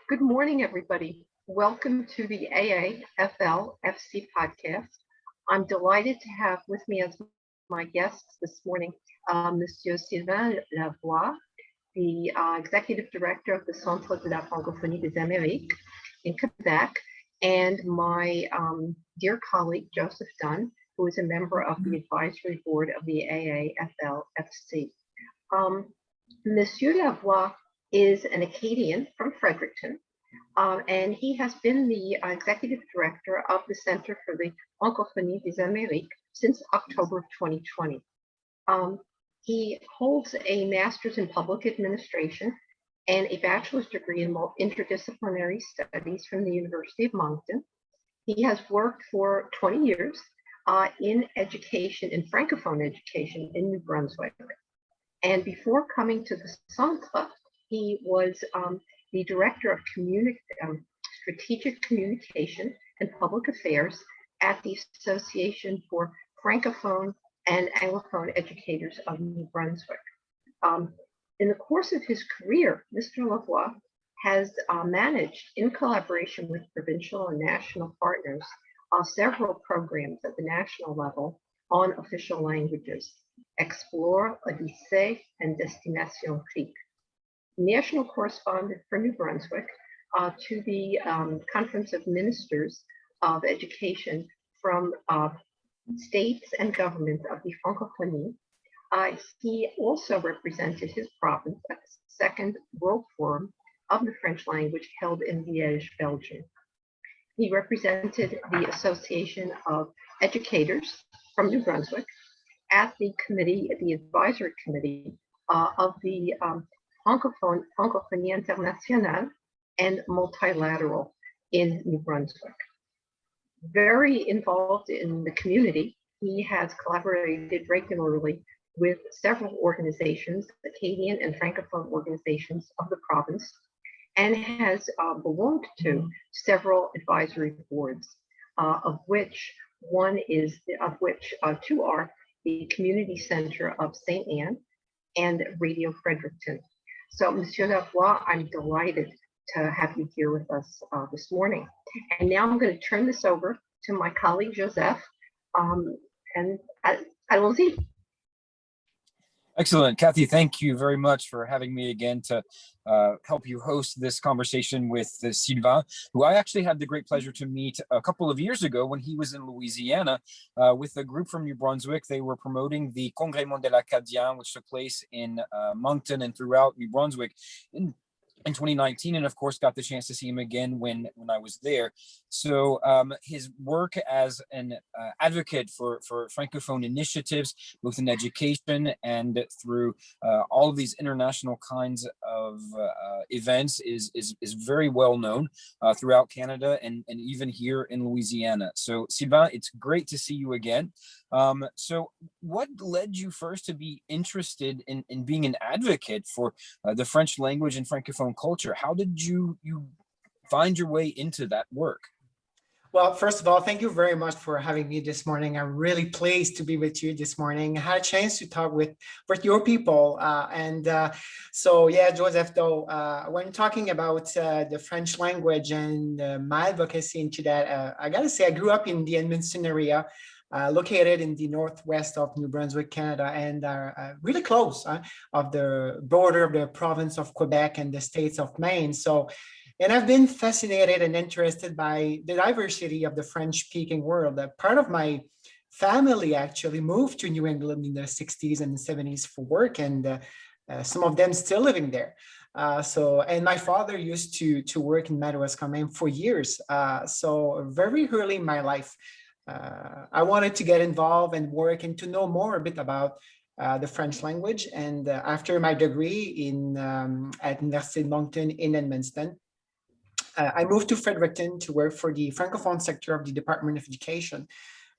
Good morning, everybody. Welcome to the AAFLFC podcast. I'm delighted to have with me as my guests this morning, Monsieur Sylvain Lavoie, the Executive Director of the Centre de la Francophonie des Amériques in Quebec, and my dear colleague, Joseph Dunn, who is a member of the advisory board of the AAFLFC. Monsieur Lavoie is an Acadian from Fredericton, and he has been the executive director of the Center for the Francophonie des Amériques since October of 2020. He holds a master's in public administration and a bachelor's degree in interdisciplinary studies from the University of Moncton. He has worked for 20 years in education, in Francophone education in New Brunswick. And before coming to the Centre, he was the Director of Strategic Communication and Public Affairs at the Association for Francophone and Anglophone Educators of New Brunswick. In the course of his career, Mr. Lavoie has managed, in collaboration with provincial and national partners, several programs at the national level on official languages: Explore, Odyssée, and Destination Creek. National correspondent for New Brunswick to the Conference of Ministers of Education from states and governments of the Francophonie. He also represented his province at the Second World Forum of the French language held in Liège, Belgium. He represented the Association of Educators from New Brunswick at the advisory committee of the Francophonie Internationale and Multilateral in New Brunswick. Very involved in the community, he has collaborated regularly with several organizations, Acadian and Francophone organizations of the province, and has belonged to several advisory boards, of which two are the Community Center of St. Anne and Radio Fredericton. So, Monsieur Lavoie, I'm delighted to have you here with us this morning. And now I'm going to turn this over to my colleague, Joseph, and allons-y. Excellent. Kathy, thank you very much for having me again to help you host this conversation with Sylvain, who I actually had the great pleasure to meet a couple of years ago when he was in Louisiana with a group from New Brunswick. They were promoting the Congrès Mondial Acadien, which took place in Moncton and throughout New Brunswick in 2019, and of course got the chance to see him again when I was there. So his work as an advocate for Francophone initiatives, both in education and through all of these international kinds of events is very well known throughout Canada and even here in Louisiana. So Sylvain, it's great to see you again. So what led you first to be interested in being an advocate for the French language and Francophone culture? How did you find your way into that work? Well, first of all, thank you very much for having me this morning. I'm really pleased to be with you this morning. I had a chance to talk with your people. So yeah, Joseph, though, when talking about the French language and my advocacy into that, I got to say, I grew up in the Edmundston area, located in the northwest of New Brunswick, Canada, and are really close of the border of the province of Quebec and the states of Maine. And I've been fascinated and interested by the diversity of the French-speaking world. Part of my family actually moved to New England in the 60s and 70s for work, and some of them still living there. And my father used to work in Madawaska for years. So very early in my life, I wanted to get involved and work and to know more a bit about the French language. And after my degree at University of Moncton in Edmundston, I moved to Fredericton to work for the Francophone sector of the Department of Education.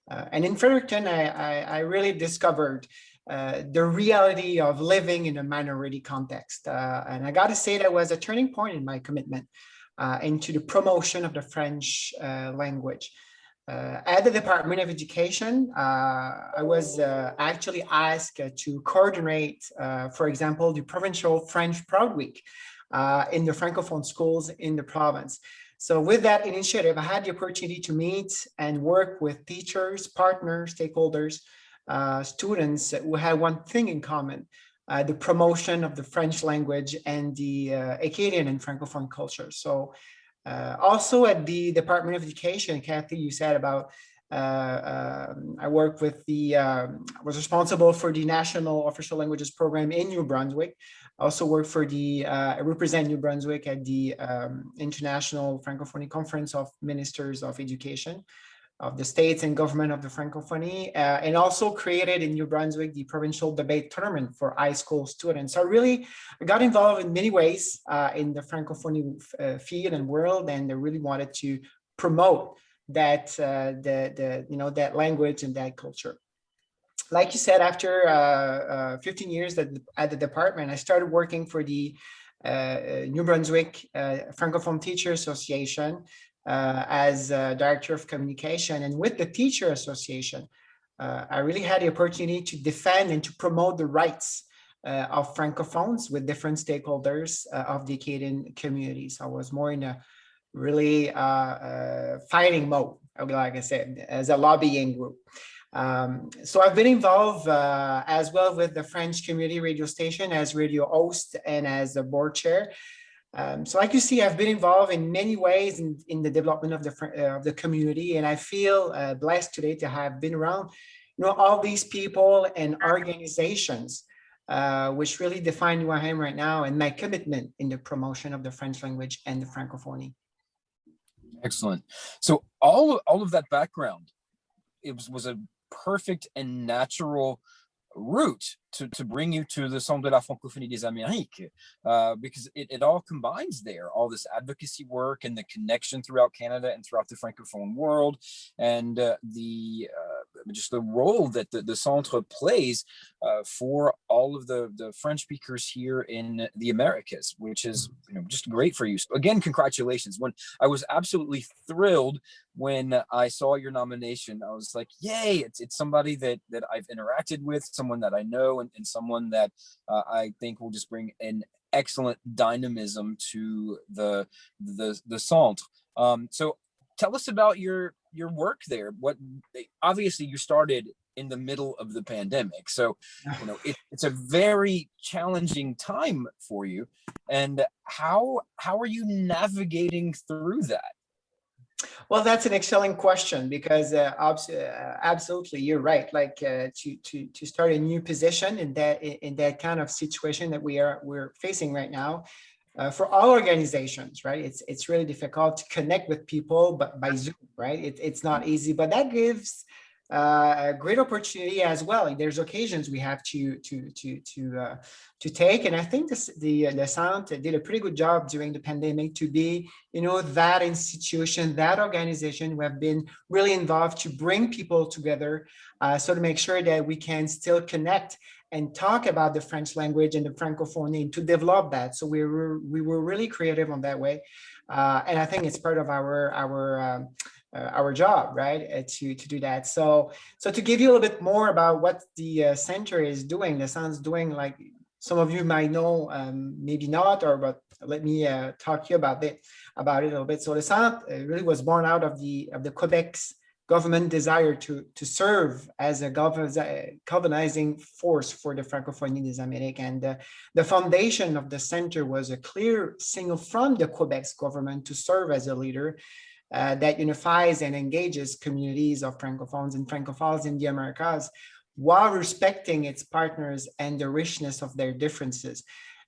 And in Fredericton, I really discovered the reality of living in a minority context. And I got to say that was a turning point in my commitment into the promotion of the French language. At the Department of Education, I was actually asked to coordinate, for example, the Provincial French Proud Week, in the Francophone schools in the province. So with that initiative, I had the opportunity to meet and work with teachers, partners, stakeholders, students who had one thing in common, the promotion of the French language and the Acadian and Francophone culture. So also at the Department of Education, Kathy, you said about, I worked with was responsible for the National Official Languages Program in New Brunswick. I also worked for represent New Brunswick at the International Francophonie Conference of Ministers of Education of the states and government of the Francophonie, and also created in New Brunswick the provincial debate tournament for high school students. So I got involved in many ways in the Francophonie field and world, and I really wanted to promote that that language and that culture. Like you said, after 15 years at the department, I started working for the New Brunswick Francophone Teacher Association as Director of Communication. And with the Teacher Association, I really had the opportunity to defend and to promote the rights of Francophones with different stakeholders of the Acadian communities. I was more in a really fighting mode, like I said, as a lobbying group. So I've been involved as well with the French community radio station as radio host and as a board chair. So like you see, I've been involved in many ways in the development of the community, and I feel blessed today to have been around, all these people and organizations which really define who I am right now and my commitment in the promotion of the French language and the Francophonie. Excellent. So all of that background, it was a perfect and natural route to bring you to the Centre de la Francophonie des Amériques, because it all combines there, all this advocacy work and the connection throughout Canada and throughout the Francophone world, and just the role that the Centre plays for all of the French speakers here in the Americas, which is just great for you. So again, congratulations. When I was absolutely thrilled when I saw your nomination, I was like, yay, it's somebody that I've interacted with, someone that I know, and someone that I think will just bring an excellent dynamism to the Centre. So tell us about your work there. Obviously you started in the middle of the pandemic, so it's a very challenging time for you. And how are you navigating through that? Well, that's an excellent question, because absolutely, you're right. Like to start a new position in that kind of situation that we're facing right now, for all organizations, right? It's really difficult to connect with people, but by Zoom, right? It's not easy, but that gives a great opportunity as well. There's occasions we have to take, and I think the Centre did a pretty good job during the pandemic to be, that institution, that organization who have been really involved to bring people together, so to make sure that we can still connect and talk about the French language and the Francophonie, and to develop that. So we were really creative on that way, and I think it's part of our job, right, to do that. So to give you a little bit more about what the Centre is doing, the Centre is doing, like some of you might know, maybe not, but let me talk to you about it a little bit. So the Centre really was born out of the Quebec's government desire to serve as a galvanizing force for the Francophonie des Amériques. And the foundation of the Centre was a clear signal from the Quebec's government to serve as a leader that unifies and engages communities of Francophones and Francophiles in the Americas, while respecting its partners and the richness of their differences.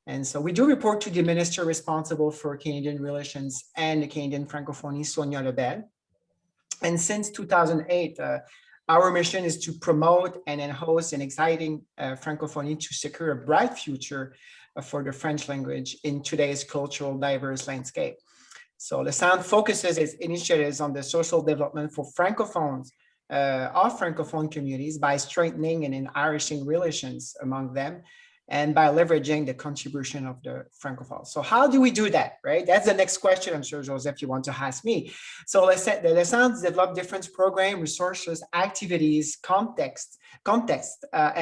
And so we do report to the minister responsible for Canadian relations and the Canadian Francophonie, Sonia Lebel. And since 2008, our mission is to promote and host an exciting Francophonie to secure a bright future for the French language in today's cultural diverse landscape. So the Centre focuses its initiatives on the social development for Francophones of Francophone communities by strengthening and enriching relations among them, and by leveraging the contribution of the Francophone. So how do we do that, right? That's the next question I'm sure, Joseph, you want to ask me. So let's say the lessons develop different program, resources, activities, context,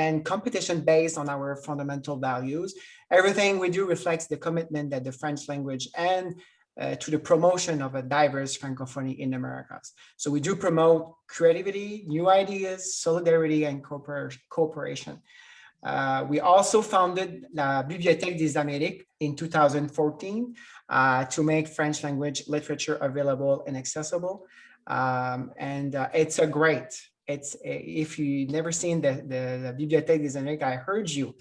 and competition based on our fundamental values. Everything we do reflects the commitment that the French language and to the promotion of a diverse Francophonie in the Americas. So we do promote creativity, new ideas, solidarity, and cooperation. We also founded La Bibliothèque des Amériques in 2014 to make French language literature available and accessible. It's a great, if you've never seen the Bibliothèque des Amériques, I urge you,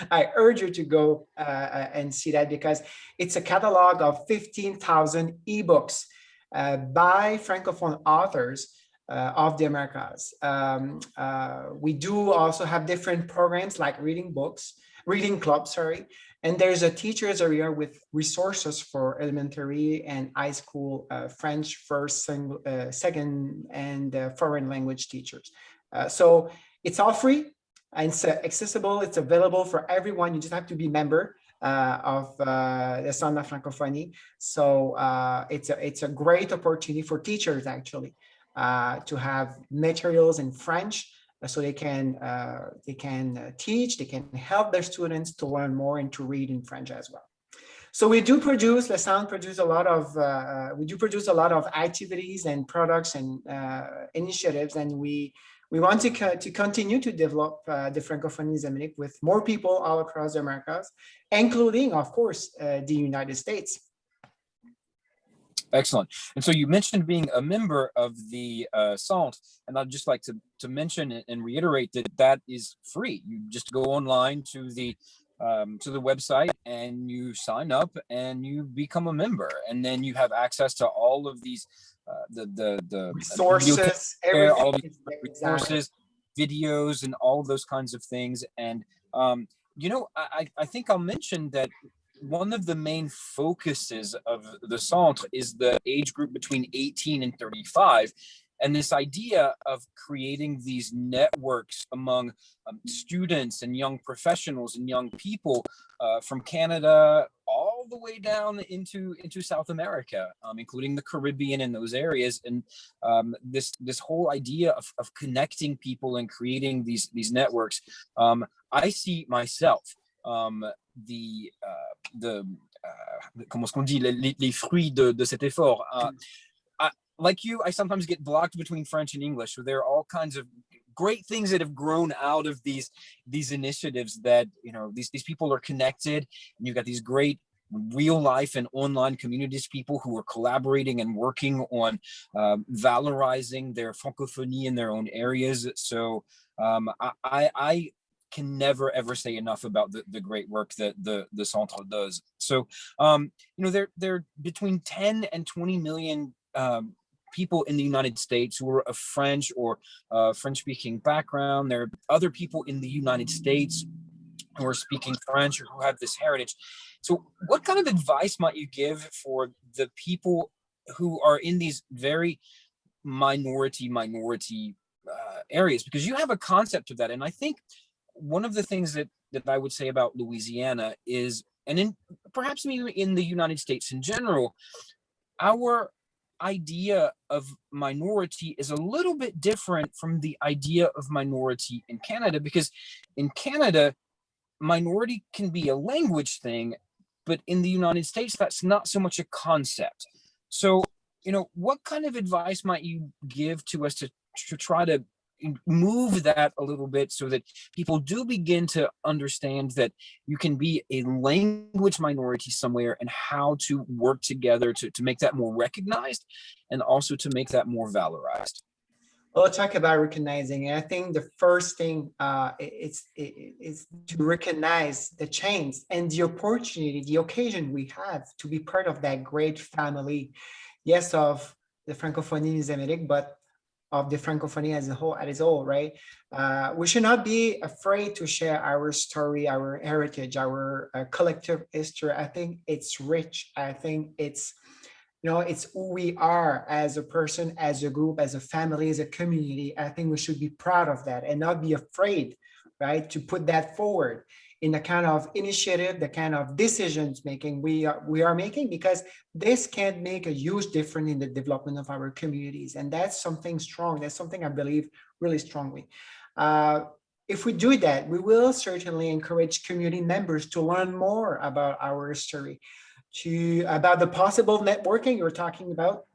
I urge you to go and see that, because it's a catalog of 15,000 ebooks by Francophone authors of the Americas. We do also have different programs like reading club, and there's a teachers area with resources for elementary and high school French first, second, and foreign language teachers. So it's all free, and it's accessible, it's available for everyone. You just have to be member of the Centre de la Francophonie. So it's a great opportunity for teachers actually to have materials in French, so they can teach, they can help their students to learn more and to read in French as well. So we do produce, we produce a lot of activities and products and initiatives, and we want to continue to develop the Francophonie des Amériques with more people all across the Americas, including, of course, the United States. Excellent. And so you mentioned being a member of the Centre, and I'd just like to mention and reiterate that is free. You just go online to the website and you sign up and you become a member, and then you have access to all of these the resources, all of these resources, videos, and all of those kinds of things. And I think I'll mention that one of the main focuses of the Centre is the age group between 18 and 35. And this idea of creating these networks among students and young professionals and young people from Canada all the way down into South America, including the Caribbean and those areas. And this whole idea of connecting people and creating these networks, I see myself comment est-ce qu'on dit, les fruits de cet effort. Like you, I sometimes get blocked between French and English. So there are all kinds of great things that have grown out of these initiatives that, these people are connected, and you've got these great real life and online communities, people who are collaborating and working on valorizing their francophonie in their own areas. So I can never ever say enough about the great work that the Centre does. So they're between 10 and 20 million people in the United States who are of French or French-speaking background. There are other people in the United States who are speaking French or who have this heritage. So what kind of advice might you give for the people who are in these very minority areas? Because you have a concept of that. And I think one of the things that I would say about Louisiana is, and perhaps maybe in the United States in general, our idea of minority is a little bit different from the idea of minority in Canada, because in Canada, minority can be a language thing, but in the United States, that's not so much a concept. So, what kind of advice might you give to us to try to move that a little bit so that people do begin to understand that you can be a language minority somewhere, and how to work together to make that more recognized and also to make that more valorized? Well, talk about recognizing. I think the first thing is to recognize the change and the opportunity, the occasion we have to be part of that great family, yes, of the Francophonie des Amériques, but of the Francophonie as a whole, right? We should not be afraid to share our story, our heritage, our collective history. I think it's rich. I think it's who we are as a person, as a group, as a family, as a community. I think we should be proud of that and not be afraid, right, to put that forward. in the kind of initiative, the kind of decisions making we are making, because this can make a huge difference in the development of our communities. And that's something strong. That's something I believe really strongly. If we do that, we will certainly encourage community members to learn more about our history, about the possible networking you're talking about,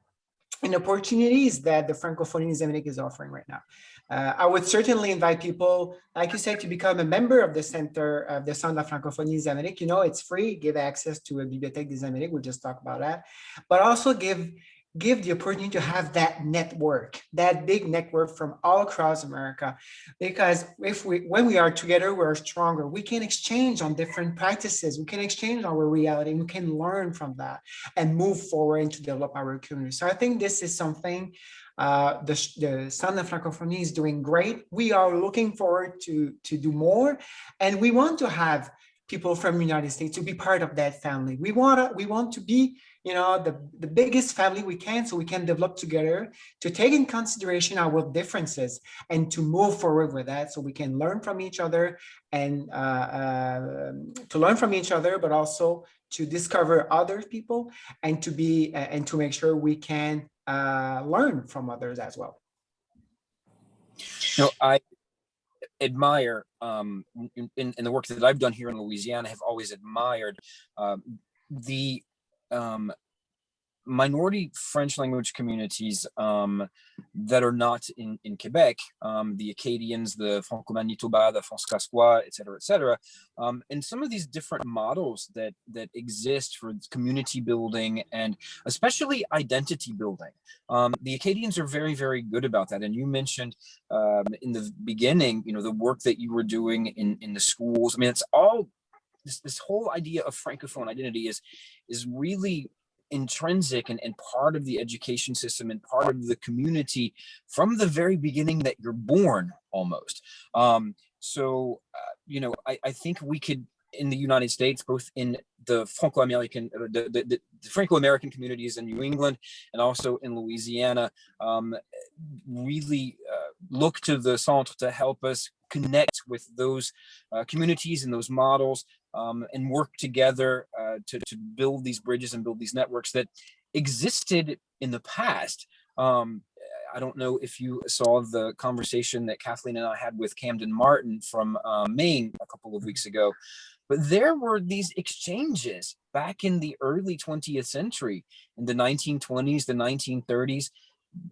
and opportunities that the Francophonie Zémanique is offering right now. I would certainly invite people, like you said, to become a member of the Center of the Centre de la Francophonie Zémanique. You know, it's free, give access to a Bibliothèque des Zémaniques, we'll just talk about that, but also give the opportunity to have that network, that big network from all across America. Because when we are together, we're stronger. We can exchange on different practices. We can exchange our reality. We can learn from that and move forward and to develop our community. So I think this is something the Centre de Francophonie is doing great. We are looking forward to do more. And we want to have people from the United States to be part of that family. We want to be, you know, the biggest family we can, so we can develop together, to take in consideration our differences and to move forward with that, so we can learn from each other and to learn from each other, but also to discover other people and to be and to make sure we can learn from others as well. No, I admire in the work that I've done here in Louisiana, have always admired the minority French language communities that are not in Quebec, the Acadians, the Franco-Manitoba, the France-Casquois, et cetera, and some of these different models that exist for community building and especially identity building. The Acadians are very, very good about that. And you mentioned in the beginning, you know, the work that you were doing in the schools. I mean, it's all this whole idea of Francophone identity is really intrinsic and part of the education system and part of the community from the very beginning that you're born, almost. You know, I think we could, in the United States, both in the Franco-American, the Franco-American communities in New England and also in Louisiana, really look to the Centre to help us connect with those communities and those models, and work together to build these bridges and build these networks that existed in the past. I don't know if you saw the conversation that Kathleen and I had with Camden Martin from Maine a couple of weeks ago, but there were these exchanges back in the early 20th century, in the 1920s, the 1930s.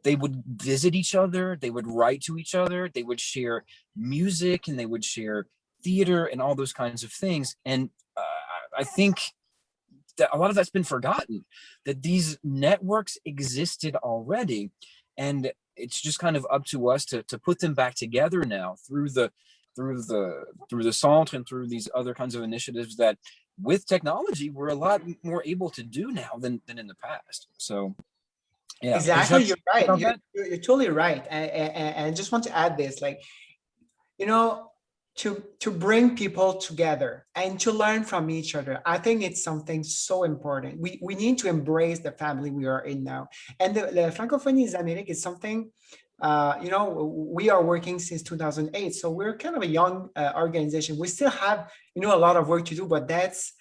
They would visit each other, they would write to each other, they would share music, and they would share theater and all those kinds of things. And I think that a lot of that's been forgotten, that these networks existed already, and it's just kind of up to us to put them back together now through the Centre and through these other kinds of initiatives that, with technology, we're a lot more able to do now than in the past. So yeah, exactly, you're right. You're totally right. And I just want to add this, like, you know, to bring people together and to learn from each other. I think it's something so important. We need to embrace the family we are in now. And the Francophonie Zémanique is something, you know, we are working since 2008. So we're kind of a young organization. We still have, you know, a lot of work to do, but that's,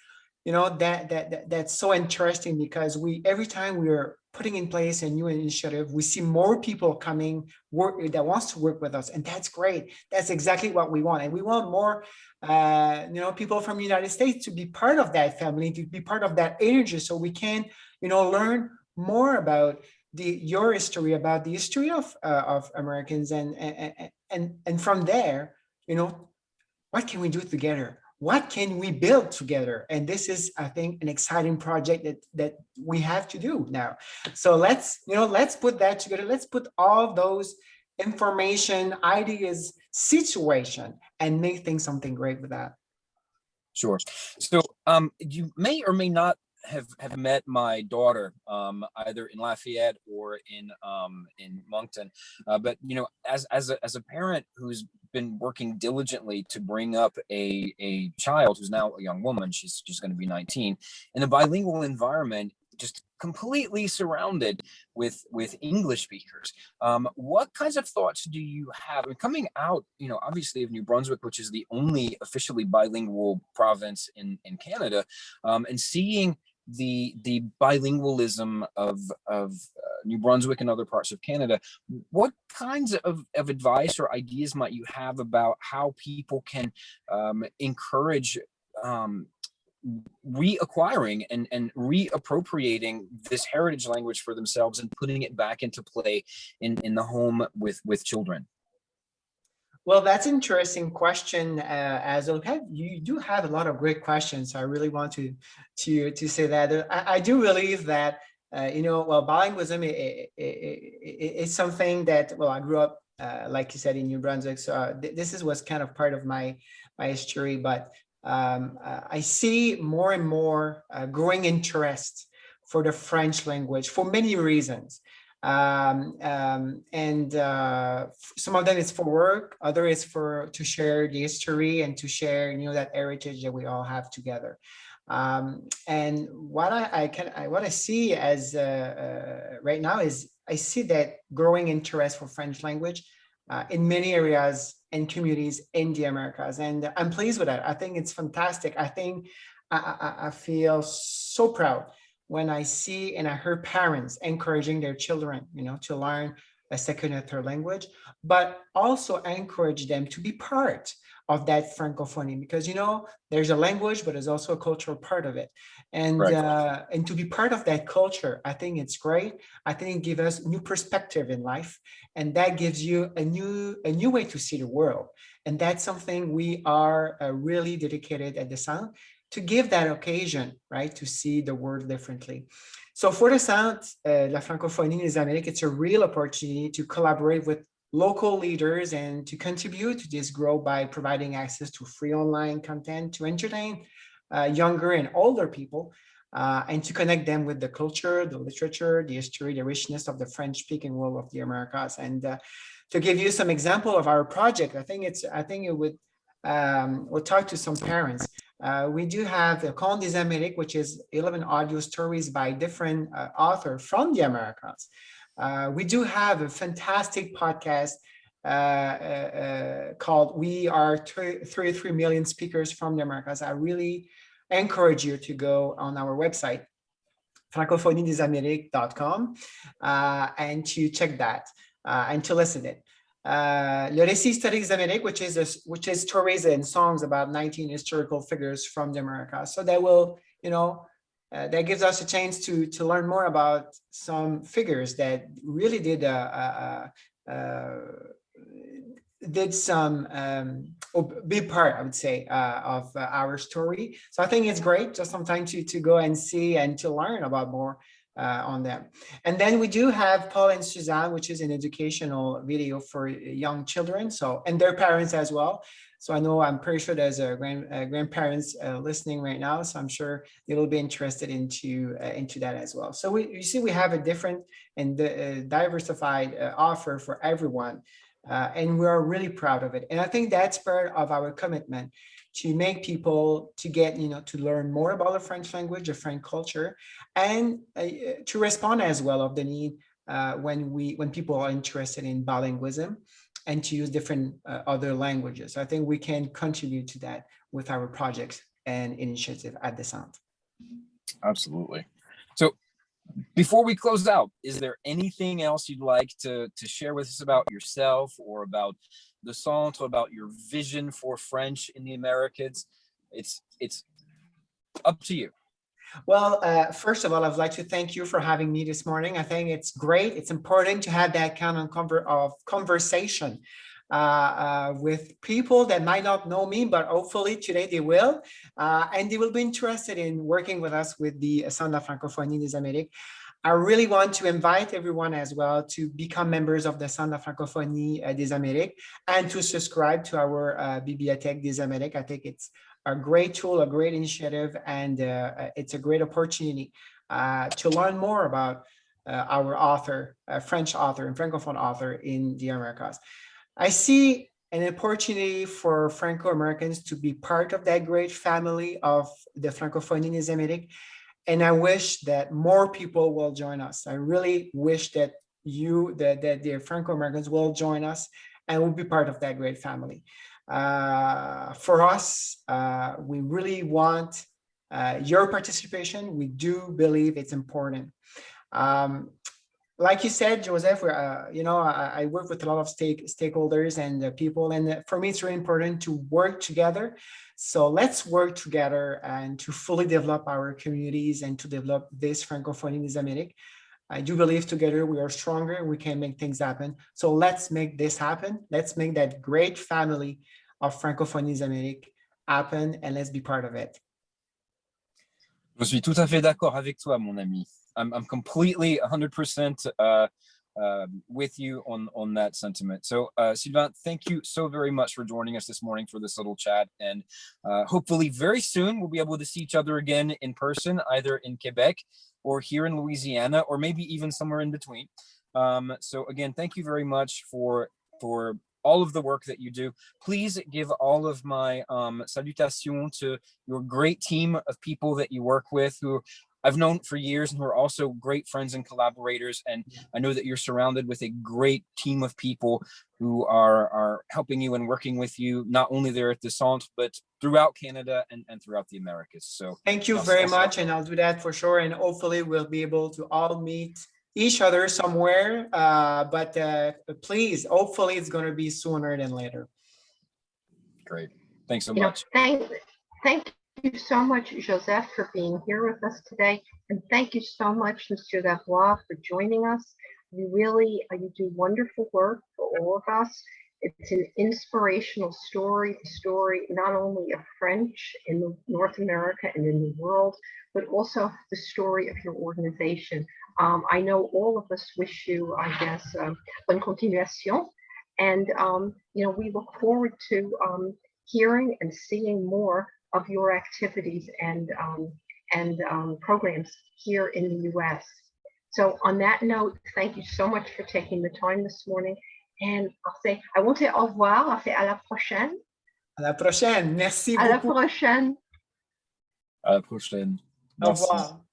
you know, that's so interesting, because every time we're putting in place a new initiative, we see more people coming that wants to work with us, and that's great. That's exactly what we want, and we want more, you know, people from the United States to be part of that family, to be part of that energy, so we can, you know, learn more about your history, about the history of Americans, and from there, you know, what can we do together? What can we build together? And this is, I think, an exciting project that we have to do now. So let's put that together. Let's put all those information, ideas, situation, and make things something great with that. Sure. So you may or may not have met my daughter, either in Lafayette or in Moncton, but you know, as a parent who's been working diligently to bring up a child who's now a young woman, she's going to be 19, in a bilingual environment, just completely surrounded with English speakers. What kinds of thoughts do you have? I mean, coming out, obviously of New Brunswick, which is the only officially bilingual province in Canada, and seeing the bilingualism of New Brunswick and other parts of Canada, what kinds of advice or ideas might you have about how people can encourage reacquiring and reappropriating this heritage language for themselves and putting it back into play in the home with children? Well, that's an interesting question. As okay, you do have a lot of great questions. I really want to say that I do believe that well, bilingualism is something that, well, I grew up like you said in New Brunswick, so this was kind of part of my history, but I see more and more growing interest for the French language for many reasons. And some of them is for work, other is to share the history and to share, that heritage that we all have together. And what I see as right now is I see that growing interest for French language in many areas and communities in the Americas, and I'm pleased with that. I think it's fantastic. I think I feel so proud when I see and I hear parents encouraging their children, to learn a second or third language, but also encourage them to be part of that Francophone, because there's a language, but there's also a cultural part of it, and Right. And to be part of that culture, I think it's great. I think it gives us new perspective in life, and that gives you a new way to see the world, and that's something we are really dedicated at the Sound to give that occasion, right, to see the world differently. So for the Sound, La Francophonie des Amériques, it's a real opportunity to collaborate with local leaders and to contribute to this growth by providing access to free online content to entertain younger and older people, and to connect them with the culture, the literature, the history, the richness of the French-speaking world of the Americas. And to give you some example of our project, I think it would, we'll talk to some parents. We do have the Contes des Amériques, which is 11 audio stories by different authors from the Americas. We do have a fantastic podcast called We Are 33 Million Speakers from the Americas. I really encourage you to go on our website, francophoniedesAmériques.com, and to check that and to listen to it. Le Récit historique des Amériques, which is stories and songs about 19 historical figures from the Americas. So that will, that gives us a chance to learn more about some figures that really did some big part, I would say, of our story. So I think it's great just sometimes to go and see and to learn about more on them. And then we do have Paul and Suzanne, which is an educational video for young children, and their parents as well. So I'm pretty sure there's grandparents listening right now, so I'm sure they will be interested into that as well. So you see we have a different and diversified offer for everyone, and we are really proud of it. And I think that's part of our commitment to make people to get, to learn more about the French language, the French culture, and to respond as well of the need when people are interested in bilingualism and to use different other languages. I think we can contribute to that with our projects and initiative at the Sound. Absolutely. So before we close out, is there anything else you'd like to share with us about yourself or about the Centre, about your vision for French in the Americas? It's up to you. Well, first of all, I'd like to thank you for having me this morning. I think it's great. It's important to have that kind of conversation with people that might not know me, but hopefully today they will. And they will be interested in working with us with the Centre de Francophonie des Amériques. I really want to invite everyone as well to become members of the Centre de Francophonie des Amériques and to subscribe to our Bibliothèque des Amériques. I think it's a great tool, a great initiative, and it's a great opportunity to learn more about our author, French author and Francophone author in the Americas. I see an opportunity for Franco-Americans to be part of that great family of the Francophonie des Amériques. And I wish that more people will join us. I really wish that the Franco-Americans will join us and will be part of that great family. For us, we really want your participation. We do believe it's important. Like you said, Joseph, I work with a lot of stakeholders and people, and for me, it's really important to work together. So let's work together and to fully develop our communities and to develop this Francophonie des Amériques. I do believe together we are stronger and we can make things happen. So let's make this happen. Let's make that great family of Francophonie des Amériques happen, and let's be part of it. Je suis tout à fait d'accord avec toi, mon ami. I'm completely 100% with you on that sentiment. So, Sylvain, thank you so very much for joining us this morning for this little chat. And hopefully very soon we'll be able to see each other again in person, either in Quebec or here in Louisiana, or maybe even somewhere in between. So again, thank you very much for all of the work that you do. Please give all of my salutations to your great team of people that you work with, who I've known for years and who are also great friends and collaborators. And I know that you're surrounded with a great team of people who are helping you and working with you, not only there at the Centre, but throughout Canada and throughout the Americas. So thank you very much. And I'll do that for sure. And hopefully we'll be able to all meet each other somewhere. But please, hopefully it's going to be sooner than later. Great. Thanks so much. Thank you so much, Joseph, for being here with us today. And thank you so much, Monsieur Lavoie, for joining us. You do wonderful work for all of us. It's an inspirational story, the story not only of French in North America and in the world, but also the story of your organization. I know all of us wish you, I guess, bonne continuation. And, we look forward to hearing and seeing more of your activities and programs here in the U.S. So on that note, thank you so much for taking the time this morning. And I won't say au revoir, I'll say à la prochaine. À la prochaine. Merci beaucoup. À la prochaine. À la prochaine. Au revoir.